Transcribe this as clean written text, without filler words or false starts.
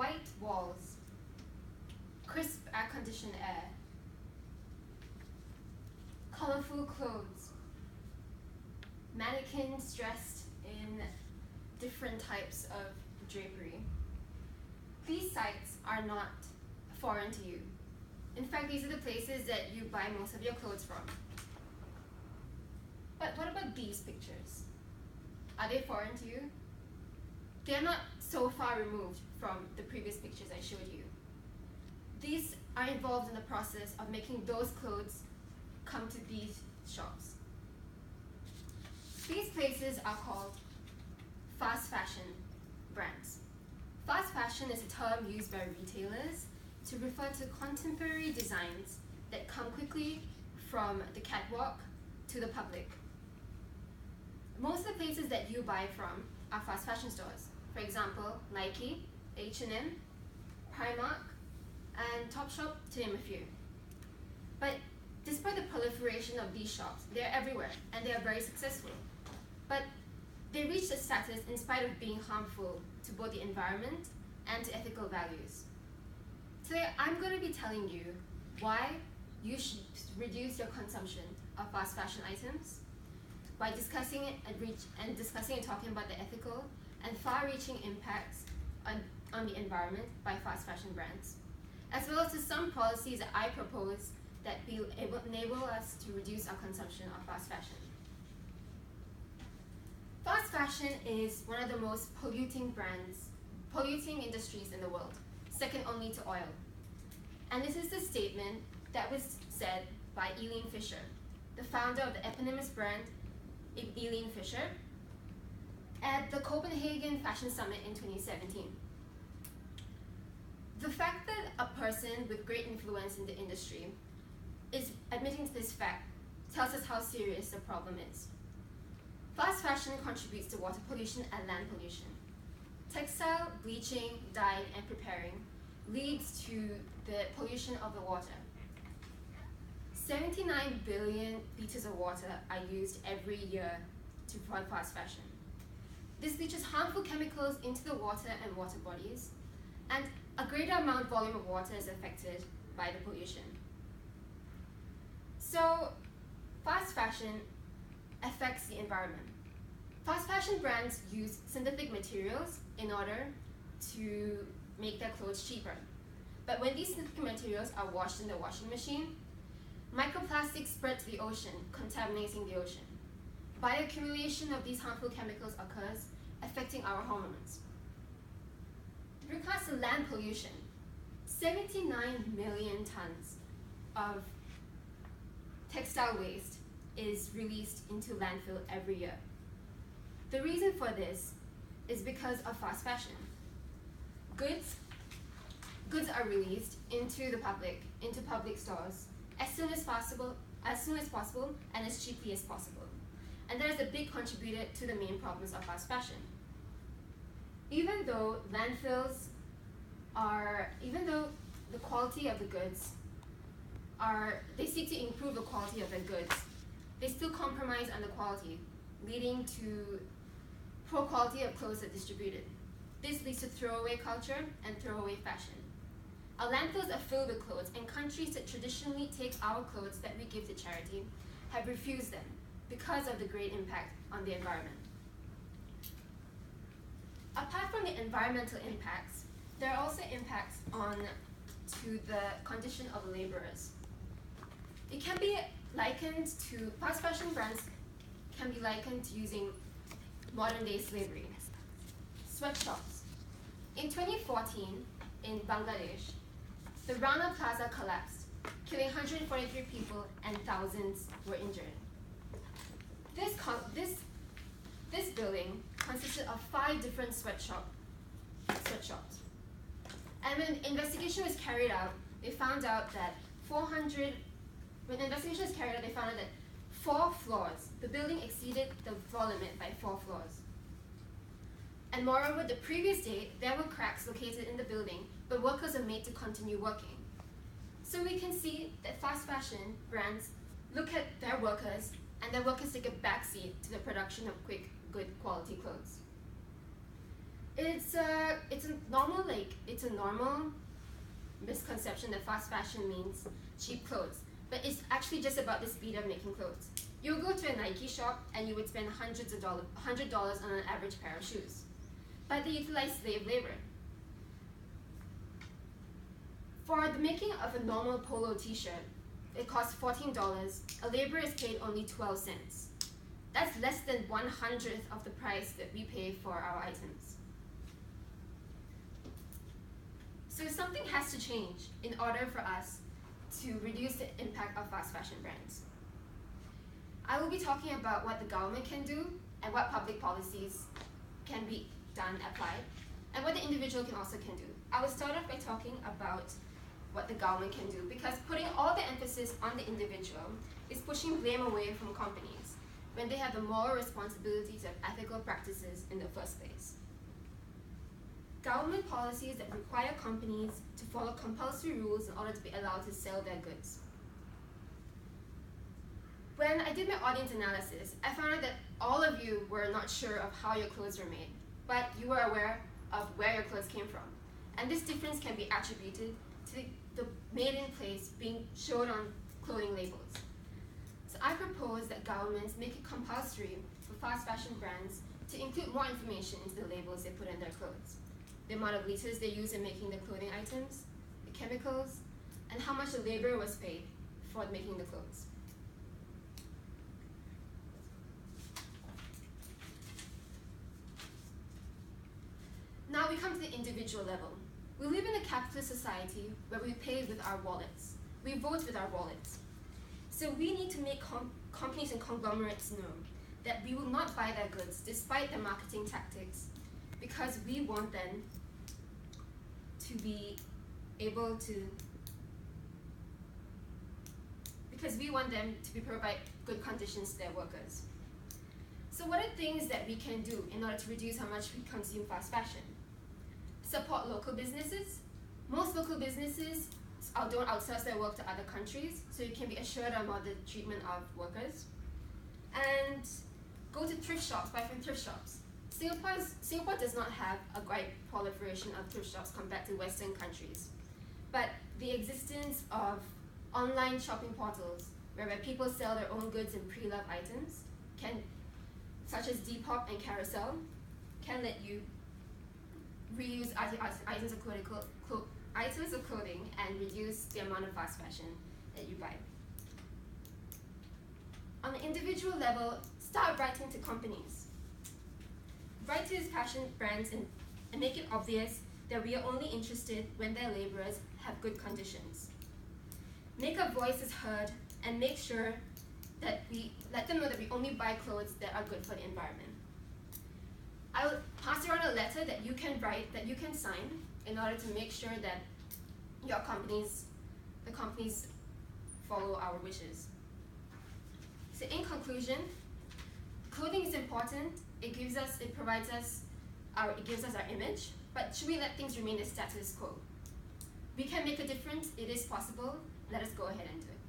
white walls, crisp air-conditioned air, colorful clothes, mannequins dressed in different types of drapery. These sites are not foreign to you. In fact, these are the places that you buy most of your clothes from. But what about these pictures? Are they foreign to you? They're not so far removed from the previous pictures I showed you. These are involved in the process of making those clothes come to these shops. These places are called fast fashion brands. Fast fashion is a term used by retailers to refer to contemporary designs that come quickly from the catwalk to the public. Most of the places that you buy from are fast fashion stores. For example, Nike, H&M, Primark, and Topshop, to name a few. But despite the proliferation of these shops, they're everywhere and they are very successful. But they reach a status in spite of being harmful to both the environment and to ethical values. Today, I'm going to be telling you why you should reduce your consumption of fast fashion items by discussing and talking about the ethical and far-reaching impacts on the environment by fast fashion brands, as well as to some policies that I propose that will enable us to reduce our consumption of fast fashion. Fast fashion is one of the most polluting industries in the world, second only to oil. And this is the statement that was said by Eileen Fisher, the founder of the eponymous brand Eileen Fisher, at the Copenhagen Fashion Summit in 2017. The fact that a person with great influence in the industry is admitting to this fact tells us how serious the problem is. Fast fashion contributes to water pollution and land pollution. Textile, bleaching, dyeing, and preparing leads to the pollution of the water. 79 billion liters of water are used every year to provide fast fashion. This leaches harmful chemicals into the water and water bodies, and a greater volume of water is affected by the pollution. So, fast fashion affects the environment. Fast fashion brands use synthetic materials in order to make their clothes cheaper. But when these synthetic materials are washed in the washing machine, microplastics spread to the ocean, contaminating the ocean. Bioaccumulation of these harmful chemicals occurs, affecting our hormones. In regards to land pollution, 79 million tons of textile waste is released into landfill every year. The reason for this is because of fast fashion. Goods are released into the public, into public stores, as soon as possible, and as cheaply as possible. And that is a big contributor to the main problems of fast fashion. Even though the quality of the goods they seek to improve the quality of their goods, they still compromise on the quality, leading to poor quality of clothes that are distributed. This leads to throwaway culture and throwaway fashion. Our landfills are filled with clothes, and countries that traditionally take our clothes that we give to charity have refused them because of the great impact on the environment. Apart from the environmental impacts, there are also impacts to the condition of laborers. It can be likened to, fast fashion brands can be likened to using modern-day slavery. Sweatshops. In 2014, in Bangladesh, the Rana Plaza collapsed, killing 143 people and thousands were injured. This building consisted of 5 different sweatshops. And when an investigation was carried out, they found out that 4 floors, the building exceeded the floor limit by 4 floors. And moreover, the previous day, there were cracks located in the building, but workers are made to continue working. So we can see that fast fashion brands look at their workers, and their workers take a backseat to the production of quick, good quality clothes. It's a normal misconception that fast fashion means cheap clothes, but it's actually just about the speed of making clothes. You'll go to a Nike shop and you would spend $100 on an average pair of shoes, but they utilize slave labor. For the making of a normal polo t-shirt, it costs $14. A laborer is paid only 12 cents. That's less than 1/100th of the price that we pay for our items. So something has to change in order for us to reduce the impact of fast fashion brands. I will be talking about what the government can do and what public policies can be done, applied, and what the individual can do. I will start off by talking about what the government can do, because putting all the emphasis on the individual is pushing blame away from companies when they have the moral responsibilities of ethical practices in the first place. Government policies that require companies to follow compulsory rules in order to be allowed to sell their goods. When I did my audience analysis, I found out that all of you were not sure of how your clothes were made, but you were aware of where your clothes came from. And this difference can be attributed to the made-in place being shown on clothing labels. So I propose that governments make it compulsory for fast fashion brands to include more information into the labels they put in their clothes. The amount of liters they use in making the clothing items, the chemicals, and how much the labor was paid for making the clothes. Now we come to the individual level. We live in a capitalist society where we pay with our wallets. We vote with our wallets. So we need to make companies and conglomerates know that we will not buy their goods despite their marketing tactics, because we want them to be able to, provide good conditions to their workers. So what are things that we can do in order to reduce how much we consume fast fashion? Support local businesses. Most local businesses don't outsource their work to other countries, so you can be assured about the treatment of workers. And go to thrift shops, buy from thrift shops. Singapore does not have a great proliferation of thrift shops compared to Western countries, but the existence of online shopping portals where people sell their own goods and pre-loved items, such as Depop and Carousel, can let you reuse items of clothing and reduce the amount of fast fashion that you buy. On the individual level, start writing to companies. Write to these fashion brands and make it obvious that we are only interested when their laborers have good conditions. Make our voices heard and make sure that we let them know that we only buy clothes that are good for the environment. I will pass around a letter that you can write, that you can sign, in order to make sure that the companies follow our wishes. So in conclusion, clothing is important. It gives us our image, but should we let things remain the status quo? We can make a difference. It is possible. Let us go ahead and do it.